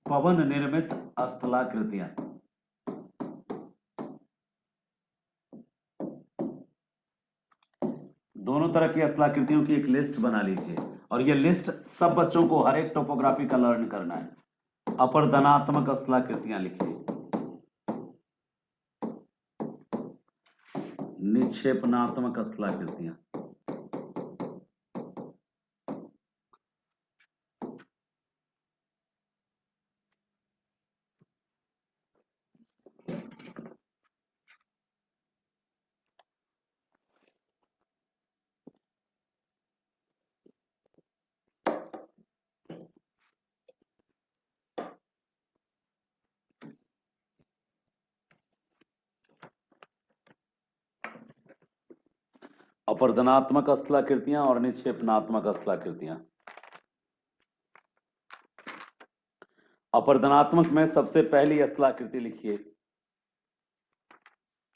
पवन निर्मित स्थलाकृतियां। दोनों तरह की स्थलाकृतियों की एक लिस्ट बना लीजिए और ये लिस्ट सब बच्चों को हर एक टोपोग्राफी का लर्न करना है। अपर्दनात्मक स्थलाकृतियां लिखिए, निक्षेपणात्मक स्थलाकृतियां, अपर्दनात्मक स्थलाकृतियां और निक्षेपणात्मक स्थलाकृतियां। अपर्दनात्मक में सबसे पहली स्थलाकृति लिखिए।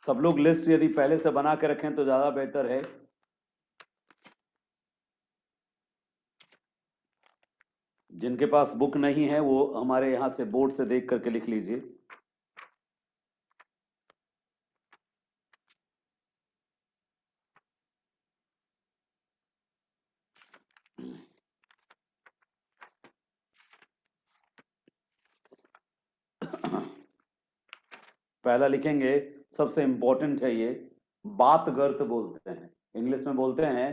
सब लोग लिस्ट यदि पहले से बना के रखें तो ज्यादा बेहतर है। जिनके पास बुक नहीं है वो हमारे यहां से बोर्ड से देख करके लिख लीजिए। पहला लिखेंगे, सबसे इंपॉर्टेंट है ये, बात गर्त बोलते हैं, इंग्लिश में बोलते हैं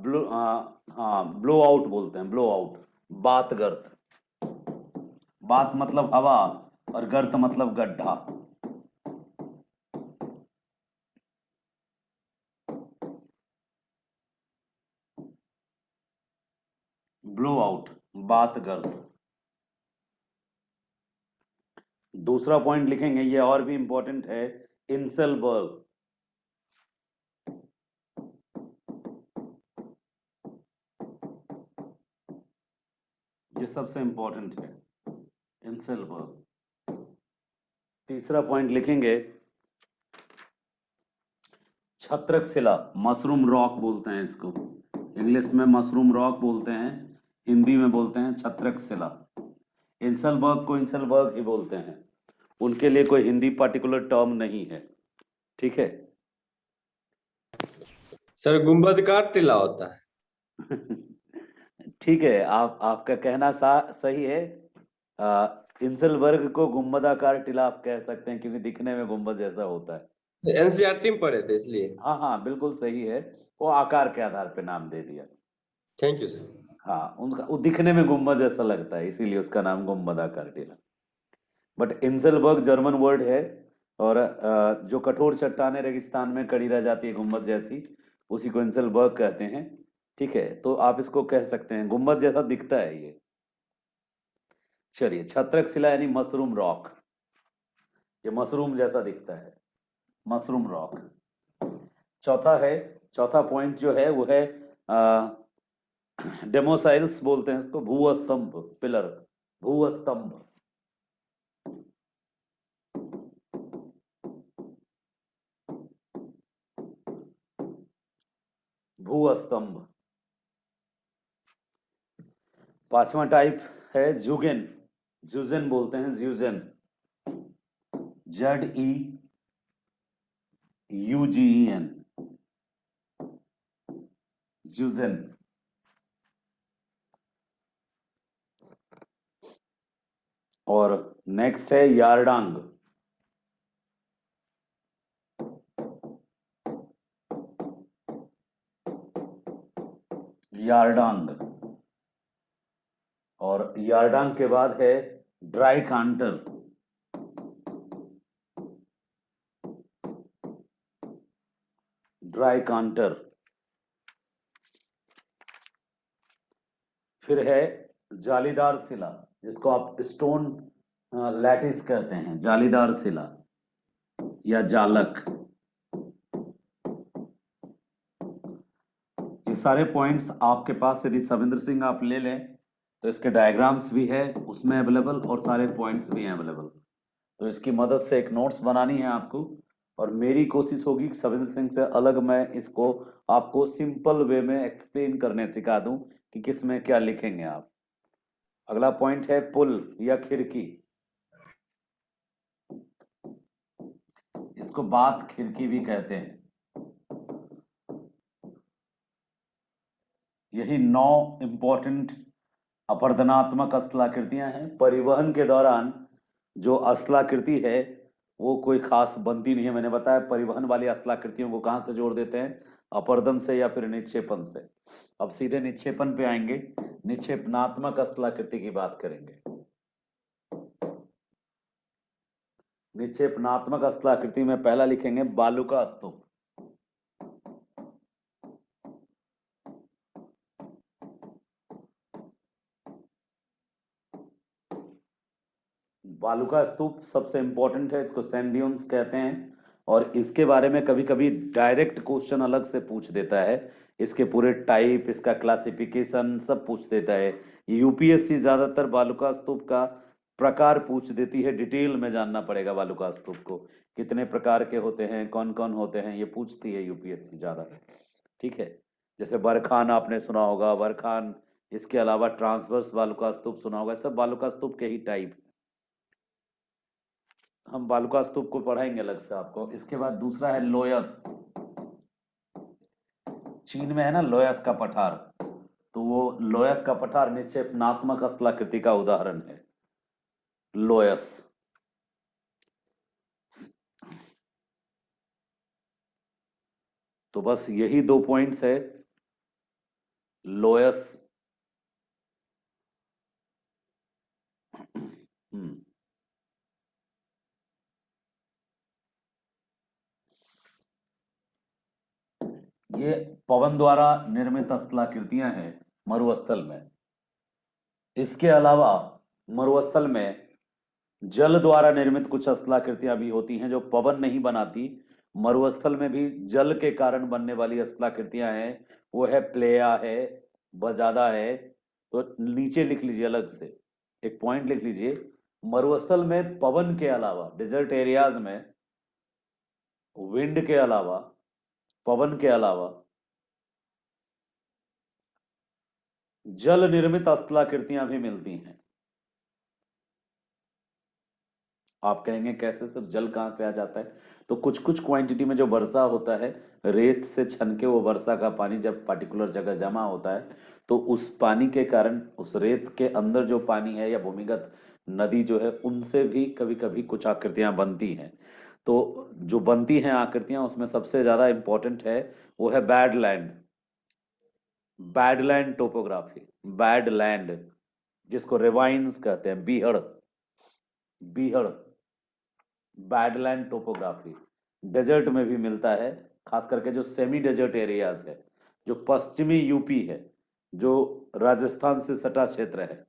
ब्लो आउट बोलते हैं, ब्लो आउट, बात गर्त। बात मतलब हवा और गर्त मतलब गड्ढा। ब्लो आउट, बात गर्त। दूसरा पॉइंट लिखेंगे, ये और भी इंपॉर्टेंट है, इंसेलबर्ग। ये सबसे इंपॉर्टेंट है, इंसेलबर्ग। तीसरा पॉइंट लिखेंगे, छत्रक शिला, मशरूम रॉक बोलते हैं इसको, इंग्लिश में मशरूम रॉक बोलते हैं, हिंदी में बोलते हैं छत्रक शिला। इंसलबर्ग को इंसलबर्ग ही बोलते हैं, उनके लिए कोई हिंदी पार्टिकुलर टर्म नहीं है, ठीक है। सर गुंबदकार टीला होता है। ठीक है, आपका कहना सही है। इंसलबर्ग को गुंबदाकार टीला आप कह सकते हैं क्योंकि दिखने में गुंबद जैसा होता है। एनसीईआरटी में पढ़े थे इसलिए। हाँ हाँ बिल्कुल सही है, वो आकार के आधार पे नाम दे दिया। Thank you sir. हाँ, उनका वो दिखने में गुंबद जैसा लगता है, इसीलिए उसका नाम गुंबदाकार टीला। बट इंसलबर्ग जर्मन वर्ड है, और जो कठोर चट्टाने रेगिस्तान में खड़ी रह जाती है गुंबद जैसी, उसी को इंसलबर्ग कहते हैं, ठीक है। तो आप इसको कह सकते हैं, गुंबद जैसा दिखता है ये। चलिए, छत्रक शिला यानी मशरूम रॉक, ये मशरूम जैसा दिखता है, मशरूम रॉक। चौथा पॉइंट जो है वो है डेमोसाइल्स बोलते हैं इसको, भूस्तंभ, पिलर, भूस्तंभ। भूस्तंभ। पांचवा टाइप है जुगेन, जुजेन बोलते हैं, ज्यूजेन, ZEUGEN, जुजेन। और नेक्स्ट है यार्डांग, यार्डांग। और यार्डांग के बाद है ड्राई कांटर, ड्राई कांटर। फिर है जालीदार शिला, जिसको आप स्टोन लैटिस कहते हैं, जालीदार शिला या जालक। ये सारे पॉइंट्स आपके पास यदि सविंद्र सिंह आप ले लें तो इसके डायग्राम्स भी है उसमें अवेलेबल और सारे पॉइंट्स भी हैं अवेलेबल। तो इसकी मदद से एक नोट्स बनानी है आपको, और मेरी कोशिश होगी कि सविंद्र सिंह से अलग मैं इसको आपको सिंपल वे में एक्सप्लेन करने सिखा दूं कि किस में क्या लिखेंगे आप। अगला पॉइंट है पुल या खिड़की। इसको बात खिड़की भी कहते हैं। यही 9 इंपॉर्टेंट अपरदनात्मक स्थलाकृतियां हैं। परिवहन के दौरान जो स्थलाकृति है वो कोई खास बनती नहीं है। मैंने बताया परिवहन वाली स्थलाकृतियों को कहां से जोड़ देते हैं, अपरदन से या फिर निक्षेपण से। अब सीधे निक्षेपण पे आएंगे, निक्षेपणात्मक स्थलाकृति की बात करेंगे। निक्षेपणात्मक स्थलाकृति में पहला लिखेंगे बालू का स्तूप। बालू का स्तूप सबसे इंपॉर्टेंट है, इसको सैंड ड्यून्स कहते हैं। और इसके बारे में कभी कभी डायरेक्ट क्वेश्चन अलग से पूछ देता है। इसके पूरे टाइप, इसका क्लासिफिकेशन सब पूछ देता है। यूपीएससी ज्यादातर बालू का स्तूप का प्रकार पूछ देती है। डिटेल में जानना पड़ेगा बालू का स्तूप को, कितने प्रकार के होते हैं, कौन कौन होते हैं, ये पूछती है यूपीएससी ज्यादा। ठीक है, जैसे बरखान आपने सुना होगा, बरखान। इसके अलावा ट्रांसवर्स बालू का स्तूप सुना होगा। सब बालू का स्तूप के ही टाइप। हम बालू का स्तूप को पढ़ाएंगे अलग से आपको। इसके बाद दूसरा है लोयस। चीन में है ना लोयस का पठार, तो वो लोयस का पठार निक्षेपणात्मक स्थलाकृति का उदाहरण है। लोयस। तो बस यही 2 पॉइंट्स है, लोयस। ये पवन द्वारा निर्मित स्थलाकृतियां हैं मरुस्थल में। इसके अलावा मरुस्थल में जल द्वारा निर्मित कुछ स्थलाकृतियां भी होती हैं जो पवन नहीं बनाती। मरुस्थल में भी जल के कारण बनने वाली स्थलाकृतियां हैं। वो है प्लेया है, बजादा है। तो नीचे लिख लीजिए अलग से, एक पॉइंट लिख लीजिए। मरुस्थल में पवन के अलावा, डिजर्ट एरियाज में विंड के अलावा, पवन के अलावा जल निर्मित स्थलाकृतियां भी मिलती हैं। आप कहेंगे कैसे सर, जल कहां से आ जाता है? तो कुछ कुछ क्वांटिटी में जो वर्षा होता है, रेत से छन के वो वर्षा का पानी जब पर्टिकुलर जगह जमा होता है, तो उस पानी के कारण उस रेत के अंदर जो पानी है या भूमिगत नदी जो है, उनसे भी कभी कभी कुछ आकृतियां बनती हैं। तो जो बनती हैं आकृतियां, उसमें सबसे ज्यादा इंपॉर्टेंट है वो है बैडलैंड। बैडलैंड टोपोग्राफी, बैडलैंड, जिसको रेवाइंस कहते हैं, बीहड़। बीहड़, बैडलैंड टोपोग्राफी डेजर्ट में भी मिलता है। खास करके जो सेमी डेजर्ट एरियाज है, जो पश्चिमी यूपी है, जो राजस्थान से सटा क्षेत्र है,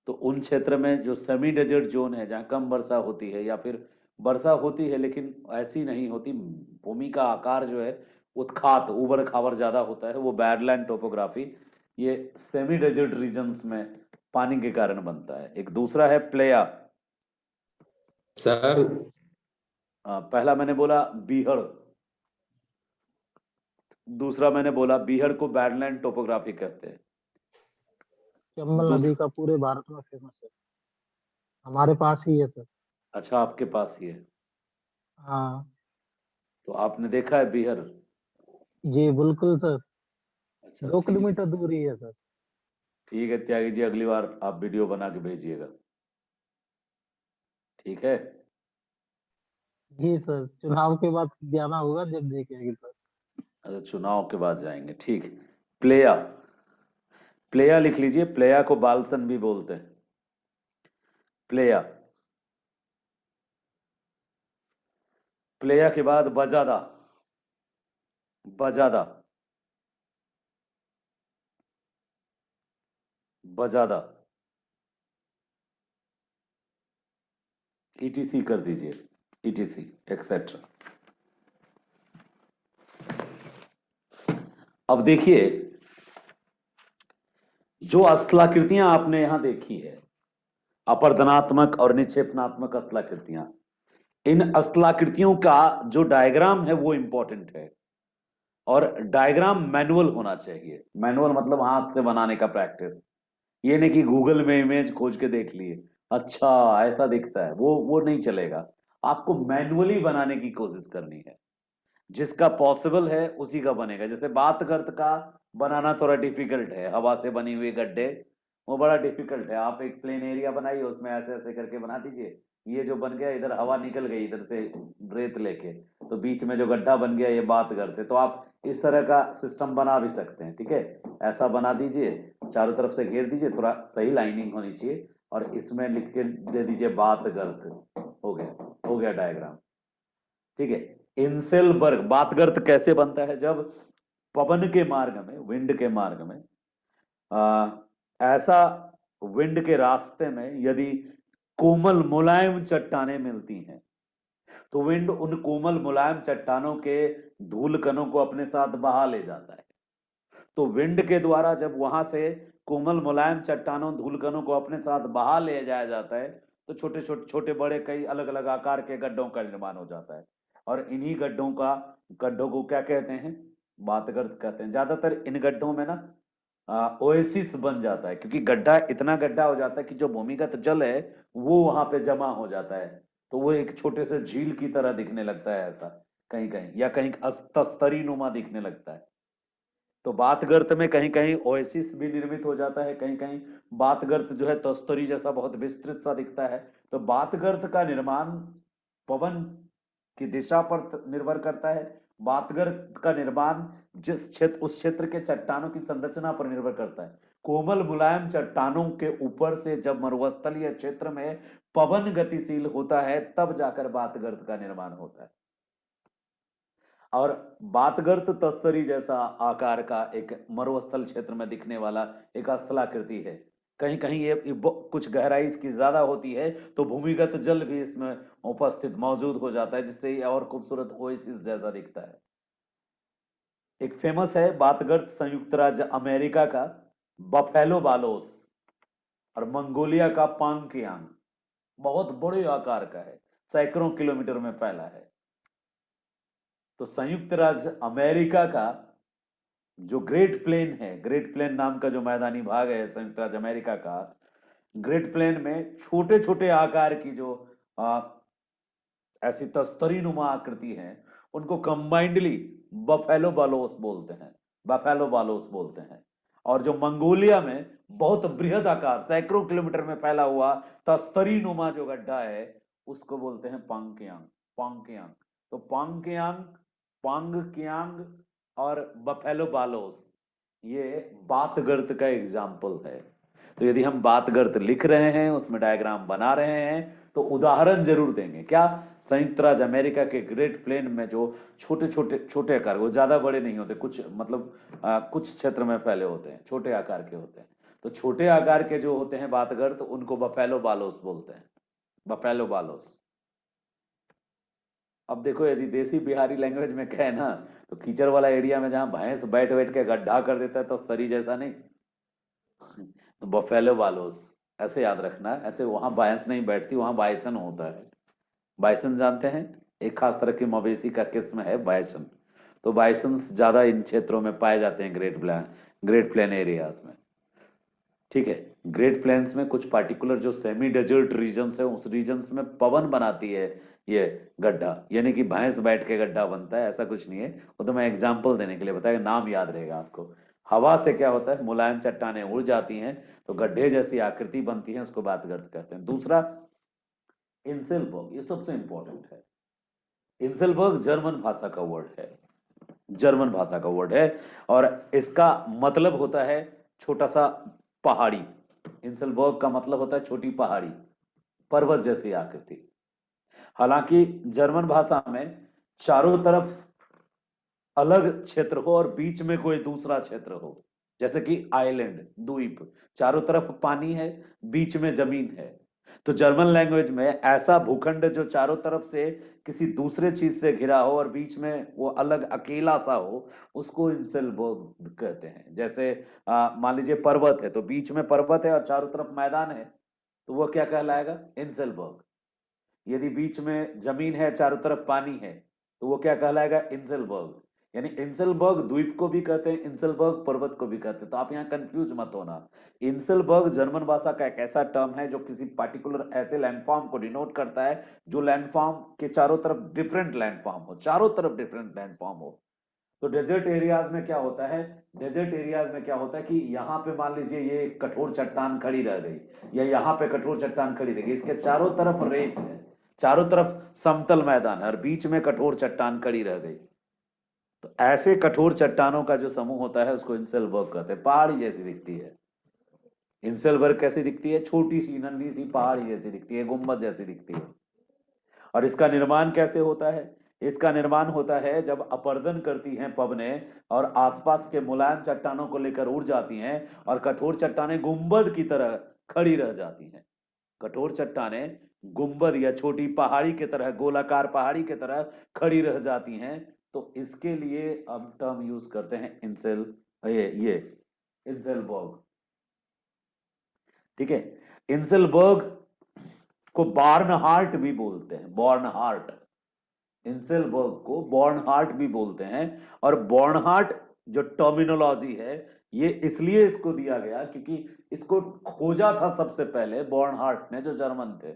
तो उन क्षेत्र में जो सेमी डेजर्ट जोन है, जहां कम वर्षा होती है या फिर वर्षा होती है लेकिन ऐसी नहीं होती, भूमि का आकार जो है उत्खात, उबड़ खाबड़ ज्यादा होता है, वो बैडलैंड टोपोग्राफी ये सेमी डेजर्ट रीजन्स में पानी के कारण बनता है। एक दूसरा है प्लेया। सर पहला मैंने बोला बीहड़, दूसरा मैंने बोला बीहड़ को बैडलैंड टोपोग्राफी कहते हैं। चंबल नदी का पूरे भारत में फेमस है, हमारे पास ही है सर। अच्छा, आपके पास ही है? हाँ तो आपने देखा है बीहड़? जी बिल्कुल सर, अच्छा 2 ठीक है। किलोमीटर दूर ही है सर। ठीक है त्यागी जी, अगली बार आप वीडियो बना के भेजिएगा, ठीक है? जी सर, चुनाव के बाद जाना होगा जब देखेंगे सर। अच्छा, चुनाव के बाद जाएंगे, ठीक। प्लेया, प्लेया लिख लीजिए। प्लेया को बालसन भी बोलते हैं। प्लेया। प्लेया के बाद बजादा। बजादा, बजादा, ईटीसी कर दीजिए, ईटीसी एक्सेट्रा। अब देखिए, जो स्थलाकृतियां आपने यहां देखी है, अपरदनात्मक और निक्षेपणात्मक स्थलाकृतियां, इन स्थलाकृतियों का जो डायग्राम है वो इंपॉर्टेंट है। और डायग्राम मैनुअल होना चाहिए। मैनुअल मतलब हाथ से बनाने का प्रैक्टिस। ये नहीं कि गूगल में इमेज खोज के देख लिए, अच्छा ऐसा दिखता है, वो नहीं चलेगा। आपको मैन्युअली बनाने की कोशिश करनी है, जिसका पॉसिबल है उसी का बनेगा। जैसे बात गर्त का बनाना थोड़ा डिफिकल्ट है, हवा से बनी हुई गड्ढे वो बड़ा डिफिकल्ट है। आप एक प्लेन एरिया बनाइए, उसमें ऐसे ऐसे करके बना दीजिए, ये जो बन गया इधर हवा निकल गई इधर से रेत लेके, तो बीच में जो गड्ढा बन गया ये बात गर्त है। तो आप इस तरह का सिस्टम बना भी सकते हैं, ठीक है। ऐसा बना दीजिए, चारों तरफ से घेर दीजिए, थोड़ा सही लाइनिंग होनी चाहिए, और इसमें लिख के दे दीजिए बात गर्त। हो गया डायग्राम, ठीक है। इंसेलबर्ग बात गर्त कैसे बनता है? जब पवन के मार्ग में, विंड के मार्ग में, आ, ऐसा विंड के रास्ते में यदि कोमल मुलायम चट्टानें मिलती हैं, तो विंड उन कोमल मुलायम चट्टानों के धूल कणों को अपने साथ बहा ले जाता है। तो विंड के द्वारा जब वहां से कोमल मुलायम चट्टानों धूल कणों को अपने साथ बहा ले जाया जाता है, तो छोटे छोटे छोटे बड़े कई अलग अलग आकार के गड्ढों का निर्माण हो जाता है। और इन्हीं गड्ढों को क्या कहते हैं? बातगर्त कहते हैं। ज्यादातर इन गड्ढों में ना ओएसिस बन जाता है, क्योंकि गड्ढा इतना गड्ढा हो जाता है कि जो भूमिगत जल है वो वहां पे जमा हो जाता है, तो वो एक छोटे से झील की तरह दिखने लगता है ऐसा, कहीं कहीं, या कहीं तस्तरी नुमा दिखने लगता है। तो बात गर्त में कहीं कहीं ओएसिस भी निर्मित हो जाता है, कहीं कहीं बात गर्त जो है तस्तरी जैसा बहुत विस्तृत सा दिखता है। तो बात गर्त का निर्माण पवन की दिशा पर निर्भर करता है। बात गर्त का निर्माण उस क्षेत्र के चट्टानों की संरचना पर निर्भर करता है। कोमल मुलायम चट्टानों के ऊपर से जब मरुस्थलीय क्षेत्र में पवन गतिशील होता है, तब जाकर बात गर्त का निर्माण होता है। और बातगर्त तस्तरी जैसा आकार का एक मरुस्थल क्षेत्र में दिखने वाला एक स्थलाकृति है। कहीं कहीं ये कुछ गहराई इसकी ज्यादा होती है, तो भूमिगत जल भी इसमें उपस्थित मौजूद हो जाता है, जिससे ये और खूबसूरत ओएसिस जैसा दिखता है। एक फेमस है बातगर्त संयुक्त राज्य अमेरिका का बफेलो बालोस, और मंगोलिया का पांगकियांग। बहुत बड़े आकार का है, सैकड़ों किलोमीटर में फैला है। तो संयुक्त राज्य अमेरिका का जो ग्रेट प्लेन है, ग्रेट प्लेन नाम का जो मैदानी भाग है संयुक्त राज्य अमेरिका का, ग्रेट प्लेन में छोटे छोटे आकार की जो ऐसी तस्तरी नुमा आकृति है, उनको कंबाइंडली बफेलो बालोस बोलते हैं, बफेलो बालोस बोलते हैं। और जो मंगोलिया में बहुत बृहद आकार सैकड़ों किलोमीटर में फैला हुआ तस्तरी नुमा जो गड्ढा है, उसको बोलते हैं पांगकियांग, पांगकियांग। तो पांगकियांग, पांगकियांग और बफेलो बालोस, ये बातगर्त का एग्जाम्पल है। तो यदि हम बातगर्त लिख रहे हैं, उसमें डायग्राम बना रहे हैं, तो उदाहरण जरूर देंगे। क्या? संयुक्त राज्य अमेरिका के ग्रेट प्लेन में जो छोटे छोटे छोटे आकार, वो ज्यादा बड़े नहीं होते, कुछ मतलब कुछ क्षेत्र में फैले होते हैं, छोटे आकार के होते हैं। तो छोटे आकार के जो होते हैं बातगर्त, उनको बफेलो बालोस बोलते हैं, बफेलो बालोस। अब देखो, यदि देसी बिहारी लैंग्वेज में कहे ना, तो कीचड़ वाला एरिया में जहां भैंस बैठ बैठ के गड्ढा कर देता है, तो तरी जैसा नहीं, तो बफेलो बालोस ऐसे याद रखना। ऐसे वहां भैंस नहीं बैठती, वहां बाइसन होता है। बाइसन जानते हैं? एक खास तरह की मवेशी का किस्म है बाइसन। तो बाइसन ज्यादा इन क्षेत्रों में पाए जाते हैं, ग्रेट प्लेन एरियाज में, ठीक है। ग्रेट प्लेन्स में कुछ पार्टिकुलर जो सेमी डेजर्ट रीजन्स है, उस रीजन्स में पवन बनाती है ये गड्ढा, यानी कि भैंस बैठ के गड्ढा बनता है, ऐसा कुछ नहीं है। वो तो मैं एग्जाम्पल देने के लिए बताया, नाम याद रहेगा आपको। हवा से क्या होता है, मुलायम चट्टानें उड़ जाती हैं, तो गड्ढे जैसी आकृति बनती है, उसको बातगर्त कहते हैं। दूसरा इंसेलबर्ग, ये सबसे इंपॉर्टेंट है। इंसेलबर्ग जर्मन भाषा का वर्ड है, जर्मन भाषा का वर्ड है, और इसका मतलब होता है छोटा सा पहाड़ी। इंसेलबर्ग का मतलब होता है छोटी पहाड़ी, पर्वत जैसी आकृति। हालांकि जर्मन भाषा में चारों तरफ अलग क्षेत्र हो और बीच में कोई दूसरा क्षेत्र हो, जैसे कि आइलैंड, द्वीप, चारों तरफ पानी है, बीच में जमीन है। तो जर्मन लैंग्वेज में ऐसा भूखंड जो चारों तरफ से किसी दूसरे चीज से घिरा हो और बीच में वो अलग अकेला सा हो, उसको इंसेलबर्ग कहते हैं। जैसे मान लीजिए पर्वत है, तो बीच में पर्वत है और चारों तरफ मैदान है, तो वो क्या कहलाएगा? इंसेलबर्ग। यदि बीच में जमीन है, चारों तरफ पानी है, तो वो क्या कहलाएगा? इंसेलबर्ग। यानी इंसलबर्ग द्वीप को भी कहते हैं, इंसलबर्ग पर्वत को भी कहते हैं, तो आप यहाँ कंफ्यूज मत होना। इंसलबर्ग जर्मन भाषा का एक ऐसा टर्म है जो किसी पार्टिकुलर ऐसे लैंडफॉर्म को डिनोट करता है जो लैंडफॉर्म के चारों तरफ डिफरेंट लैंडफॉर्म हो, चारों तरफ डिफरेंट लैंडफॉर्म हो। तो डेजर्ट एरियाज में क्या होता है, डेजर्ट एरियाज में क्या होता है कि यहाँ पे मान लीजिए ये कठोर चट्टान खड़ी रह गई, या यहाँ पे कठोर चट्टान खड़ी रह गई, इसके चारों तरफ रेत है, चारों तरफ समतल मैदान है और बीच में कठोर चट्टान खड़ी रह गई। तो ऐसे कठोर चट्टानों का जो समूह होता है उसको इंसेलबर्ग कहते हैं। पहाड़ी जैसी दिखती है इंसेलबर्ग, कैसी दिखती है, छोटी सी नन्ही सी पहाड़ी जैसी दिखती है, गुम्बद जैसी दिखती है। और इसका निर्माण कैसे होता है, इसका निर्माण होता है जब अपर्दन करती हैं पवनें और आसपास के मुलायम चट्टानों को लेकर उड़ जाती हैं और कठोर चट्टानें गुंबद की तरह खड़ी रह जाती हैं। कठोर चट्टानें गुंबद या छोटी पहाड़ी की तरह, गोलाकार पहाड़ी की तरह खड़ी रह जाती हैं। तो इसके लिए हम टर्म यूज करते हैं ये इंसेलबर्ग। ठीक है, इंसेलबर्ग को बॉर्नहार्ट भी बोलते हैं, बॉर्नहार्ट, इंसेलबर्ग को बॉर्नहार्ट भी बोलते हैं। और बॉर्नहार्ट जो टर्मिनोलॉजी है ये इसलिए इसको दिया गया क्योंकि इसको खोजा था सबसे पहले बॉर्नहार्ट ने, जो जर्मन थे।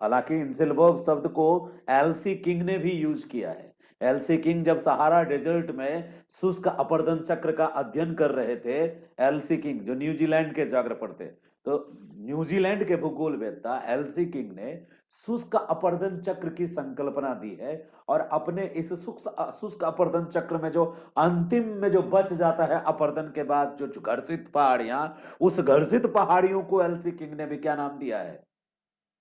हालांकि इंसेलबर्ग शब्द को एलसी किंग ने भी यूज किया है। एलसी किंग जब सहारा डेजर्ट में शुष्क अपर्दन चक्र का अध्ययन कर रहे थे, एलसी किंग जो न्यूजीलैंड के ज्योग्राफर थे, तो न्यूजीलैंड के भूगोलवेत्ता एलसी किंग ने शुष्क अपर्दन चक्र की संकल्पना दी है। और अपने इस शुष्क अपर्दन चक्र में जो अंतिम में जो बच जाता है अपर्दन के बाद जो घर्षित पहाड़ियां, उस घर्षित पहाड़ियों को एलसी किंग ने भी क्या नाम दिया है,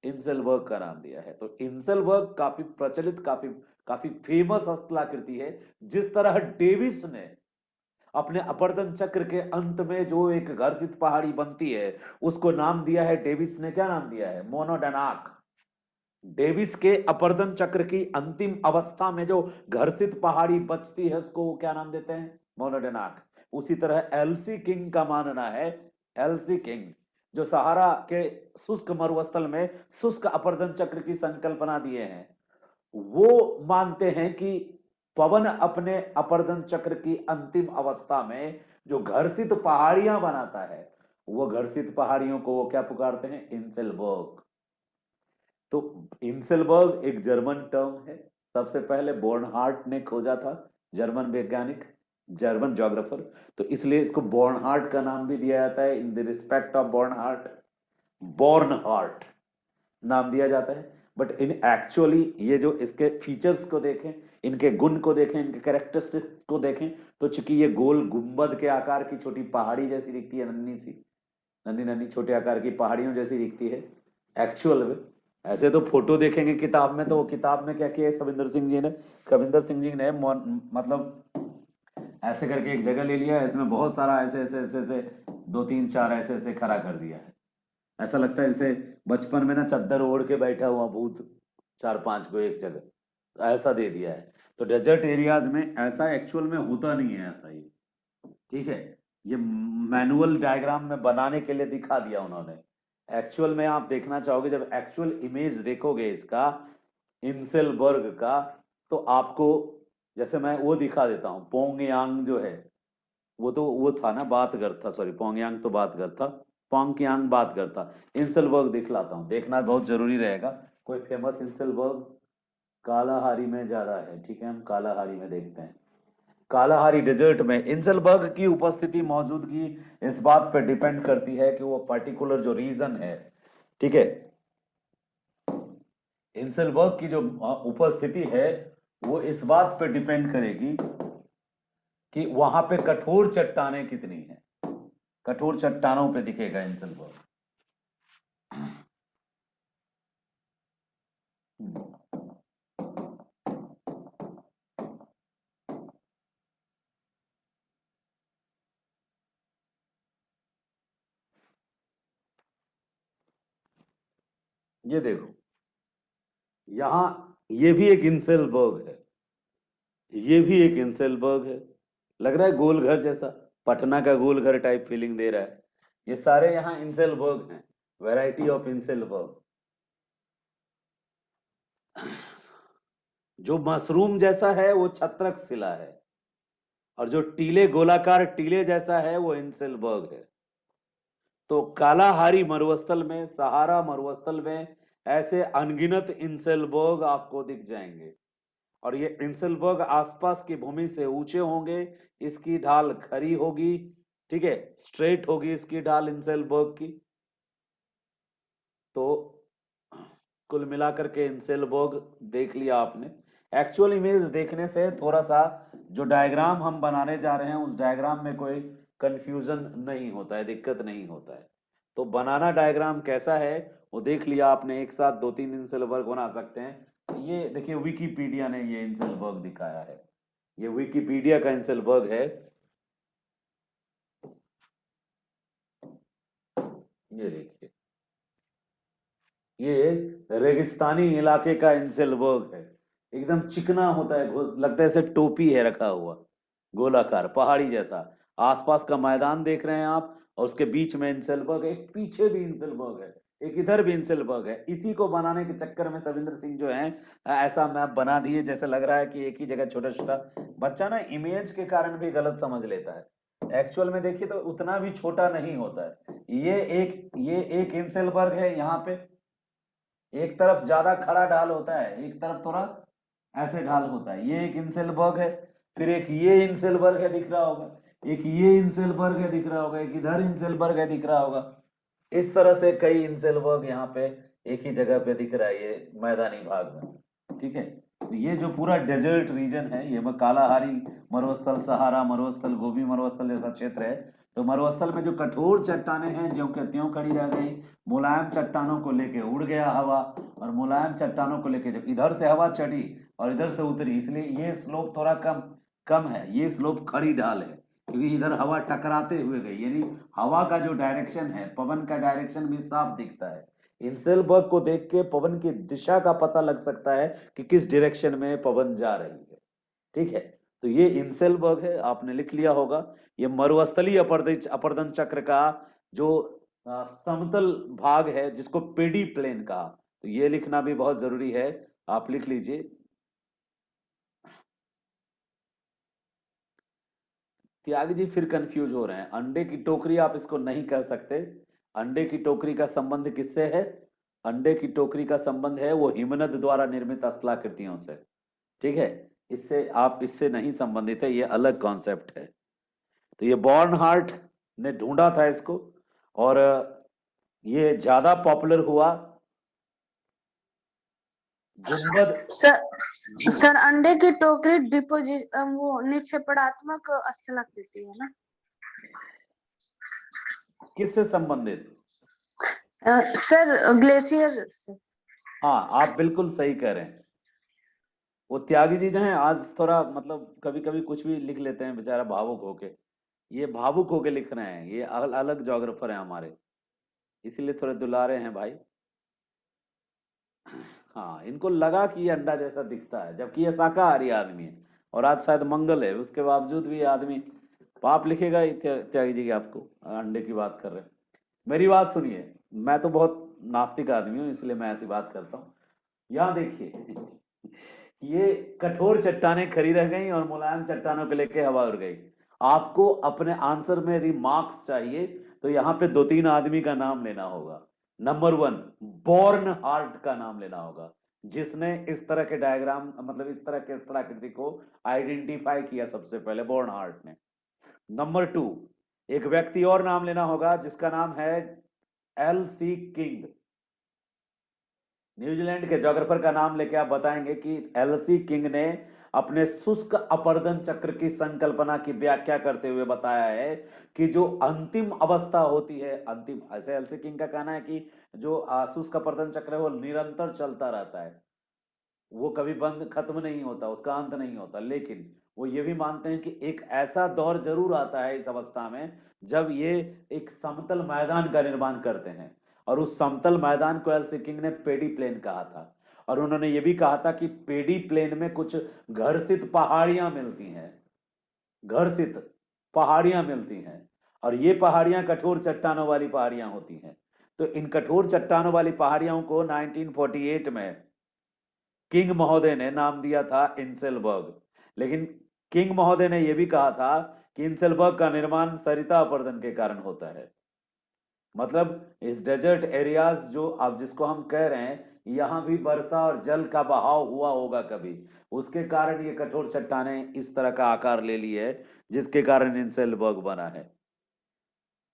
इंसेलबर्ग का नाम दिया है। तो इंसेलबर्ग काफी प्रचलित, काफी काफी फेमस स्थलाकृति है। जिस तरह डेविस ने अपने अपर्दन चक्र के अंत में जो एक घर्षित पहाड़ी बनती है उसको नाम दिया है, डेविस ने क्या नाम दिया है, मोनोडैनाक। डेविस के अपर्दन चक्र की अंतिम अवस्था में जो घर्षित पहाड़ी बचती है उसको वो क्या नाम देते हैं, मोनोडैनाक। उसी तरह एलसी किंग का मानना है, एलसी किंग जो सहारा के शुष्क मरुस्थल में शुष्क अपर्दन चक्र की संकल्पना दिए हैं, वो मानते हैं कि पवन अपने अपर्दन चक्र की अंतिम अवस्था में जो घर्षित पहाड़ियां बनाता है, वो घर्षित पहाड़ियों को वो क्या पुकारते हैं, इंसेलबर्ग। तो इंसेलबर्ग एक जर्मन टर्म है, सबसे पहले बॉर्नहार्ट ने खोजा था, जर्मन वैज्ञानिक, जर्मन ज्योग्राफर। तो इसलिए इसको बॉर्नहार्ट का नाम भी दिया जाता है, इन द रिस्पेक्ट ऑफ बॉर्नहार्ट, बॉर्नहार्ट नाम दिया जाता है। बट इन एक्चुअली ये जो इसके फीचर्स को देखें, इनके गुण को देखें, इनके कैरेक्टरिस्टिक्स को देखें, तो चूंकि ये गोल गुंबद के आकार की छोटी पहाड़ी जैसी दिखती है, नन्ही सी, नन्ही नन्ही छोटे आकार की पहाड़ियों जैसी दिखती है एक्चुअल में। ऐसे तो फोटो देखेंगे किताब में, तो वो किताब में क्या किया है कविंदर सिंह जी ने मतलब ऐसे करके एक जगह ले लिया है, इसमें बहुत सारा ऐसे ऐसे ऐसे ऐसे 2 3 4 ऐसे ऐसे खड़ा कर दिया है। ऐसा लगता है जैसे बचपन में ना चद्दर ओढ़ के बैठा हुआ भूत 4 5 को एक जगह, ऐसा दे दिया है। तो डेजर्ट एरियाज में ऐसा एक्चुअल में होता नहीं है ऐसा ही। ठीक है, ये मैनुअल डायग्राम में बनाने के लिए दिखा दिया उन्होंने। एक्चुअल में आप देखना चाहोगे, जब एक्चुअल इमेज देखोगे इसका, इंसेलबर्ग का, तो आपको, जैसे मैं वो दिखा देता हूँ, पोंगयांग जो है, वो तो वो था ना बातगर था, सॉरी पोंगयांग तो बातगर था, पोंगयांग बातगर था। इंसेलबर्ग दिखलाता हूँ, देखना बहुत जरूरी रहेगा। कोई फेमस इंसेलबर्ग कालाहारी में ज्यादा है, ठीक है, हम कालाहारी में देखते हैं। कालाहारी डेजर्ट में इंसेलबर्ग की उपस्थिति, मौजूदगी इस बात पर डिपेंड करती है कि वो पर्टिकुलर जो रीजन है, ठीक है, इंसेलबर्ग की जो उपस्थिति है वो इस बात पर डिपेंड करेगी कि वहां पे कठोर चट्टानें कितनी हैं। कठोर चट्टानों पे दिखेगा इंसेलबर्ग। ये देखो, यहां ये भी एक इंसेलबर्ग है, ये भी एक इंसेलबर्ग है, लग रहा है गोल घर जैसा, पटना का गोल घर टाइप फीलिंग दे रहा है। ये सारे यहाँ इंसेलबर्ग हैं, वैरायटी ऑफ इंसेलबर्ग। जो मशरूम जैसा है वो छत्रक शिला है, और जो टीले गोलाकार टीले जैसा है वो इंसेलबर्ग है। तो कालाहारी मरुस्थल में, सहारा मरुस्थल में ऐसे अनगिनत इंसेलबर्ग आपको दिख जाएंगे, और ये इंसेलबर्ग आसपास की भूमि से ऊंचे होंगे, इसकी ढाल खड़ी होगी, ठीक है, स्ट्रेट होगी इसकी ढाल इंसेलबर्ग की। तो कुल मिलाकर के इंसेलबर्ग देख लिया आपने। एक्चुअल इमेज देखने से थोड़ा सा जो डायग्राम हम बनाने जा रहे हैं उस डायग्राम में कोई कंफ्यूजन नहीं होता है, दिक्कत नहीं होता है। तो बनाना डायग्राम कैसा है वो देख लिया आपने, एक साथ 2-3 इंसेलबर्ग बना सकते हैं। ये देखिए विकिपीडिया ने ये इंसेलबर्ग दिखाया है, ये विकिपीडिया का इंसेलबर्ग है, ये देखिए, ये रेगिस्तानी इलाके का इंसेलबर्ग है, एकदम चिकना होता है, लगता है जैसे टोपी है रखा हुआ, गोलाकार पहाड़ी जैसा। आसपास का मैदान देख रहे हैं आप, और उसके बीच में इंसेलबर्ग है, एक पीछे भी इंसेलबर्ग है, एक इधर भी इंसेलबर्ग है। इसी को बनाने के चक्कर में सविंदर सिंह जो है ऐसा मैप बना दिए, जैसे लग रहा है कि एक ही जगह छोटा छोटा। बच्चा ना इमेज के कारण भी गलत समझ लेता है, एक्चुअल में देखिए तो उतना भी छोटा नहीं होता है। ये एक इंसेलबर्ग है, यहाँ पे एक तरफ ज्यादा खड़ा ढाल होता है, एक तरफ थोड़ा ऐसे ढाल होता है, ये एक इंसेलबर्ग है। फिर एक ये इंसेलबर्ग है दिख रहा होगा, एक ये इंसेलबर्ग है दिख रहा होगा, एक इधर इंसेलबर्ग है दिख रहा होगा। इस तरह से कई इंसेलबर्ग यहाँ पे एक ही जगह पे दिख रहा है, ये मैदानी भाग में, ठीक है। तो ये जो पूरा डेजर्ट रीजन है, ये कालाहारी मरुस्थल, सहारा मरुस्थल, गोबी मरुस्थल जैसा क्षेत्र है। तो मरुस्थल में जो कठोर चट्टाने हैं ज्यों के त्यों खड़ी रह गई, मुलायम चट्टानों को लेके उड़ गया हवा, और मुलायम चट्टानों को लेके जब इधर से हवा चढ़ी और इधर से उतरी, इसलिए ये स्लोप थोड़ा कम कम है, ये स्लोप खड़ी ढाल है, क्योंकि इधर हवा टकराते हुए गई, यानी हवा का जो डायरेक्शन है, पवन का डायरेक्शन भी साफ दिखता है। इंसेलबर्ग को देख के पवन की दिशा का पता लग सकता है कि किस डायरेक्शन में पवन जा रही है, ठीक है। तो ये इंसेलबर्ग है, आपने लिख लिया होगा। ये मरुस्थलीय अपरदन चक्र का जो समतल भाग है, जिसको पेडी प्लेन कहा, तो ये लिखना भी बहुत जरूरी है, आप लिख लीजिए। त्यागी जी फिर कंफ्यूज हो रहे हैं, अंडे की टोकरी आप इसको नहीं कह सकते। अंडे की टोकरी का संबंध किससे है? अंडे की टोकरी का संबंध है वो हिमनद द्वारा निर्मित स्थलाकृतियों से, ठीक है। इससे आप इससे नहीं संबंधित है, ये अलग कॉन्सेप्ट है। तो ये बॉर्नहार्ट ने ढूंढा था इसको, और ये ज्यादा पॉपुलर हुआ गुंबद। सर अंडे की टोकरी डिपोजिट वो निक्षेपणात्मक स्थलाकृति है ना? किससे संबंधित? सर ग्लेशियर से। हाँ, आप बिल्कुल सही कह रहे हैं। वो त्यागी जी जो हैं आज थोड़ा मतलब कभी कभी कुछ भी लिख लेते हैं बेचारा भावुक होके, ये भावुक होके लिख रहे हैं, ये अलग जोग्राफर हैं हमारे, इसीलिए थोड़े दुलारे हैं भाई। हाँ, इनको लगा कि ये अंडा जैसा दिखता है, जबकि ये शाकाहारी आदमी है, और आज शायद मंगल है, उसके बावजूद भी ये आदमी पाप लिखेगा ही त्यागी जी की, आपको अंडे की बात कर रहे हैं। मेरी बात सुनिए, मैं तो बहुत नास्तिक आदमी हूँ, इसलिए मैं ऐसी बात करता हूँ। यहाँ देखिए ये कठोर चट्टानें खड़ी रह गई और मुलायम चट्टानों को लेके हवा उड़ गई। आपको अपने आंसर में यदि मार्क्स चाहिए तो यहाँ पे 2-3 आदमी का नाम लेना होगा। नंबर 1, बॉर्न हार्ट का नाम लेना होगा, जिसने इस तरह के डायग्राम मतलब इस तरह के स्थलाकृति को आइडेंटिफाई किया सबसे पहले, बॉर्न हार्ट ने। नंबर 2, एक व्यक्ति और नाम लेना होगा जिसका नाम है एल.सी. किंग। न्यूजीलैंड के जोग्राफर का नाम लेके आप बताएंगे कि एल.सी. किंग ने अपने शुष्क अपरदन चक्र की संकल्पना की व्याख्या करते हुए बताया है कि जो अंतिम अवस्था होती है, अंतिम, ऐसे एल.सी. किंग का कहना है कि जो शुष्क अपरदन चक्र है वो निरंतर चलता रहता है, वो कभी बंद खत्म नहीं होता, उसका अंत नहीं होता। लेकिन वो ये भी मानते हैं कि एक ऐसा दौर जरूर आता है इस अवस्था में जब ये एक समतल मैदान का निर्माण करते हैं, और उस समतल मैदान को एल.सी. किंग ने पेडी प्लेन कहा था। और उन्होंने ये भी कहा था कि पेडी प्लेन में कुछ घर्षित पहाड़ियां मिलती हैं, घर्षित पहाड़ियां मिलती हैं, और ये पहाड़ियां कठोर चट्टानों वाली पहाड़ियां होती हैं। तो इन कठोर चट्टानों वाली पहाड़ियों को 1948 में किंग महोदय ने नाम दिया था इंसेलबर्ग। लेकिन किंग महोदय ने यह भी कहा था कि इंसेलबर्ग का निर्माण सरिता अपर्दन के कारण होता है। मतलब इस डेजर्ट एरियाज जो आप जिसको हम कह रहे हैं, यहां भी वर्षा और जल का बहाव हुआ होगा कभी, उसके कारण ये कठोर चट्टानें इस तरह का आकार ले ली है, जिसके कारण इंसेलबर्ग बना है।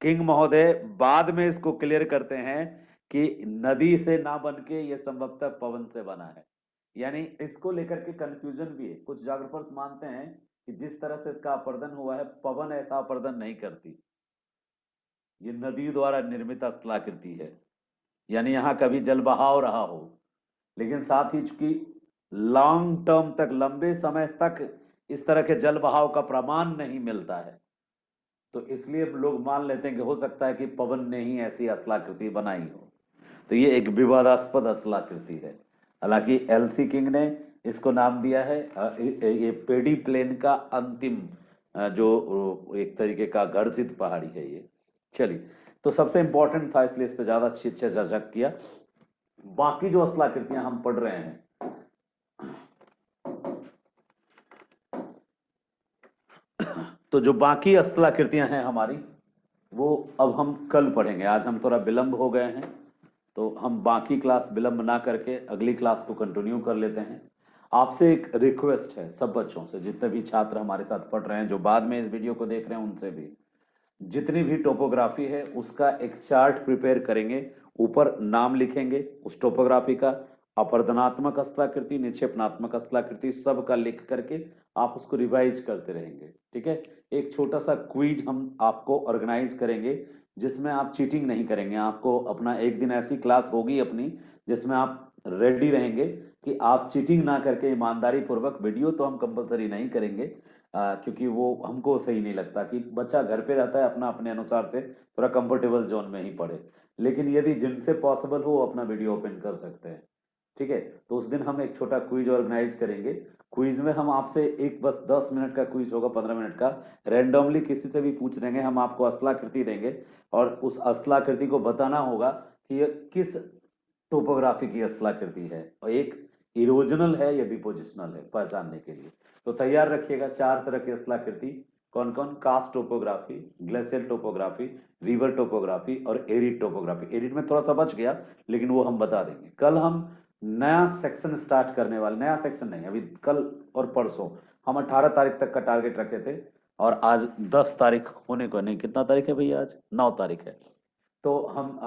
किंग महोदय बाद में इसको क्लियर करते हैं कि नदी से ना बन के ये संभवतः पवन से बना है। यानी इसको लेकर के कंफ्यूजन भी है। कुछ ज्योग्राफर्स मानते हैं कि जिस तरह से इसका अपर्दन हुआ है, पवन ऐसा अपर्दन नहीं करती, ये नदी द्वारा निर्मित स्थलाकृति है, यानी यहां कभी जल बहाव रहा हो। लेकिन साथ ही चूंकि लॉन्ग टर्म तक, लंबे समय तक इस तरह के जल बहाव का प्रमाण नहीं मिलता है, तो इसलिए लोग मान लेते हैं कि हो सकता है कि पवन ने ही ऐसी स्थलाकृति बनाई हो। तो ये एक विवादास्पद स्थलाकृति है। हालांकि एलसी किंग ने इसको नाम दिया है ये पेडी प्लेन का अंतिम जो एक तरीके का घर्षित पहाड़ी है ये। चलिए, तो सबसे इंपॉर्टेंट था इसलिए इस पे ज्यादा अच्छी चर्चा किया। बाकी जो स्थलाकृतियां हम पढ़ रहे हैं, तो जो बाकी स्थलाकृतियां हैं हमारी, वो अब हम कल पढ़ेंगे। आज हम थोड़ा विलंब हो गए हैं, तो हम बाकी क्लास विलंब ना करके अगली क्लास को कंटिन्यू कर लेते हैं। आपसे एक रिक्वेस्ट है सब बच्चों से, जितने भी छात्र हमारे साथ पढ़ रहे हैं, जो बाद में इस वीडियो को देख रहे हैं, उनसे भी, जितनी भी टोपोग्राफी है उसका एक चार्ट प्रिपेयर करेंगे, ऊपर नाम लिखेंगे उस टोपोग्राफी का, अपर्दनात्मक स्थलाकृति, निक्षेपणात्मक स्थलाकृति, सबका लिख करके आप उसको रिवाइज करते रहेंगे। ठीक है, एक छोटा सा क्विज हम आपको ऑर्गेनाइज करेंगे, जिसमें आप चीटिंग नहीं करेंगे। आपको अपना एक दिन ऐसी क्लास होगी अपनी, जिसमें आप रेडी रहेंगे कि आप चीटिंग ना करके ईमानदारी पूर्वक, वीडियो तो हम कंपलसरी नहीं करेंगे, क्योंकि वो हमको सही नहीं लगता कि बच्चा घर पे रहता है अपना अपने अनुसार से थोड़ा कंफर्टेबल जोन में ही पढ़े। लेकिन यदि जिनसे पॉसिबल हो अपना वीडियो ओपन कर सकते हैं। ठीक है, तो उस दिन हम एक छोटा क्विज ऑर्गेनाइज करेंगे। क्विज में हम आपसे एक बस 10 मिनट का क्विज होगा, 15 मिनट का, रैंडमली किसी से भी पूछ देंगे, हम आपको स्थलाकृति देंगे और उस स्थलाकृति को बताना होगा कि ये किस टोपोग्राफी की स्थलाकृति है, और एक इरोजनल है या डिपोजिशनल है, पहचानने के लिए। तो तैयार रखिएगा। 4 तरह की स्थलाकृति, कौन कौन? Karst topography, glacial topography, river topography और एरिड टोपोग्राफी। एरिड में थोड़ा सा बच गया, लेकिन वो हम बता देंगे। कल हम नया सेक्शन स्टार्ट करने वाले, नया सेक्शन नहीं, अभी कल और परसों हम 18 तारीख तक का टारगेट रखे थे, और आज 10 तारीख होने को नहीं, कितना तारीख है भैया? आज 9 तारीख है। तो हम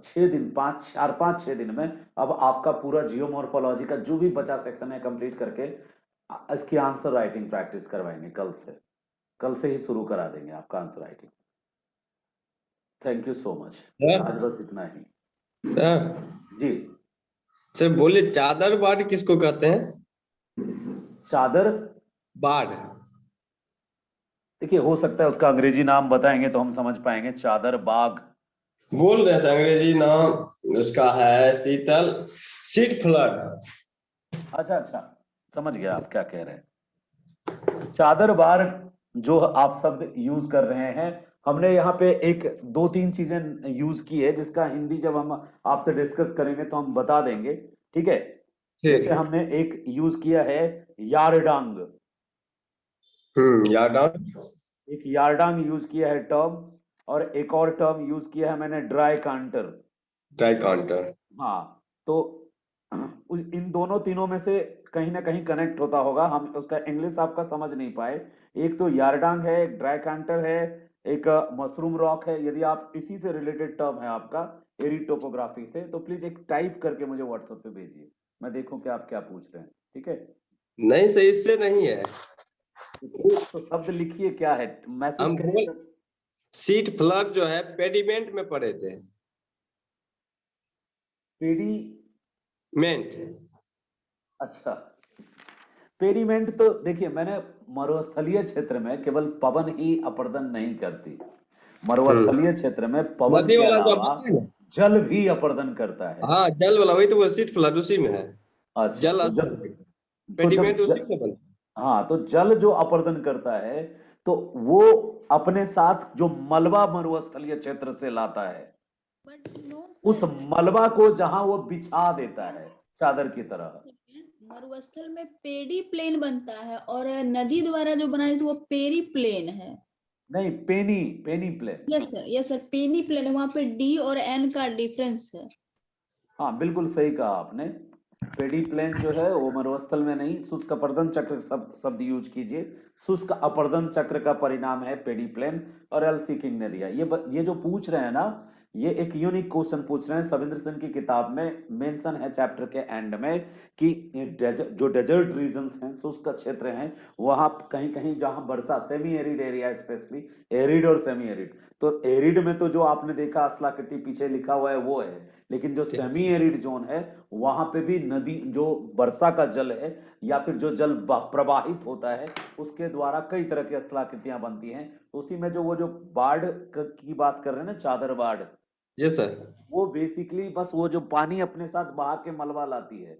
6 दिन, 4-5-6 दिन में अब आपका पूरा जियोमॉर्फोलॉजी का जो भी बचा सेक्शन है कंप्लीट करके इसकी आंसर राइटिंग प्रैक्टिस करवाएंगे। कल से ही शुरू करा देंगे आपका answer writing. Thank you so much. आज बस इतना ही सर। जी। सर बोले, चादर बाढ़ किसको कहते हैं? चादर बाढ़। देखिए, हो सकता है उसका अंग्रेजी नाम बताएंगे तो हम समझ पाएंगे। चादर बाग बोल रहे हैं सर, अंग्रेजी नाम उसका है सीट फ्लड। अच्छा, समझ गया आप क्या कह रहे हैं। चादर बाग जो आप शब्द यूज कर रहे हैं, हमने यहाँ पे एक 2-3 चीजें यूज की है, जिसका हिंदी जब हम आपसे डिस्कस करेंगे तो हम बता देंगे। ठीक है, जैसे हमने एक यूज किया है यारडांग, यारडांग। एक यारडांग यूज किया है टर्म, और एक और टर्म यूज किया है मैंने ड्राई कांटर। हाँ, तो इन दोनों तीनों में से कहीं ना कहीं कनेक्ट होता होगा, हम उसका इंग्लिश आपका समझ नहीं पाए। एक तो यारडांग है, एक ड्राई कांटर है, एक मशरूम रॉक है। यदि आप इसी से रिलेटेड टर्म है आपका एरिड टोपोग्राफी से, तो प्लीज एक टाइप करके मुझे व्हाट्सएप पे भेजिए, मैं देखूं कि आप क्या पूछ रहे हैं। ठीक है, नहीं सर, इससे नहीं है। तो शब्द लिखिए, क्या है मैसेज करिए। सीट फ्लड जो है पेडिमेंट में पढ़े थे। पेडीमेंट, अच्छा, पेडीमेंट तो देखिए, मैंने मरुस्थलीय क्षेत्र में केवल पवन ही अपर्दन नहीं करती, मरुस्थलीय क्षेत्र में पवन के अलावा जल भी अपर्दन करता है। हाँ, जल वाला, वही तो वो सीट फ्लड उसी में है। अच्छा, जल पेडिमेंट उसी में बन। हाँ, तो जल जो अपर्दन करता है, तो वो अपने साथ जो मलबा मरुस्थलीय क्षेत्र से लाता है, उस मलबा को जहां वो बिछा देता है चादर की तरह, मरुस्थल में पेडी प्लेन बनता है और नदी द्वारा जो बनाई थी वो पेरी प्लेन है। नहीं, पेनी पेनी प्लेन। यस सर पेनी प्लेन है, वहां पे डी और एन का डिफरेंस है। हाँ बिल्कुल सही कहा आपने। पेडी प्लेन जो है वो मरुस्थल में नहीं, शुष्क अपर्दन चक्र शब्द यूज कीजिए। शुष्क अपर्दन चक्र का परिणाम है पेडी प्लेन, और एलसी किंग ने दिया। ये जो पूछ रहे हैं ना, ये एक यूनिक क्वेश्चन पूछ रहे हैं। सविंद्र सिंह की किताब में मेंशन है चैप्टर के एंड में कि जो डेजर्ट रीजन्स हैं, शुष्क क्षेत्र हैं, वहां कहीं कहीं जहां वर्षा, semi arid area, specially arid और सेमी एरिड, तो एरिड में तो जो आपने देखा स्थलाकृति पीछे लिखा हुआ है वो है, लेकिन जो सेमी एरिड जोन है वहां पे भी नदी, जो वर्षा का जल है या फिर जो जल प्रवाहित होता है, उसके द्वारा कई तरह की स्थलाकृतियां बनती हैं। उसी में जो वो जो बाढ़ की बात कर रहे हैं ना, चादर बाढ़, यस सर। वो बेसिकली बस वो जो पानी अपने साथ बहा के मलबा लाती है,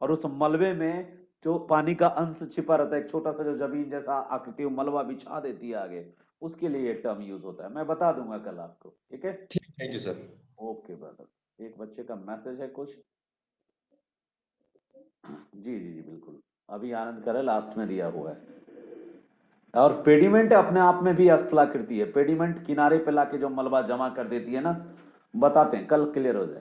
और उस मलबे में जो पानी का अंश छिपा रहता है, एक छोटा सा जो जमीन जैसा आकृति, मलबा बिछा देती है आगे, उसके लिए ये टर्म यूज होता है। मैं बता दूंगा कल आपको, ठीक है? ठीक, thank you sir. Okay brother. एक बच्चे का मैसेज है कुछ। जी जी जी बिल्कुल, अभी आनंद करे लास्ट में दिया हुआ है। और पेडिमेंट अपने आप में भी स्थलाकृति है। पेडिमेंट किनारे पे लाके जो मलबा जमा कर देती है ना, बताते हैं कल, क्लियर हो जाएगा।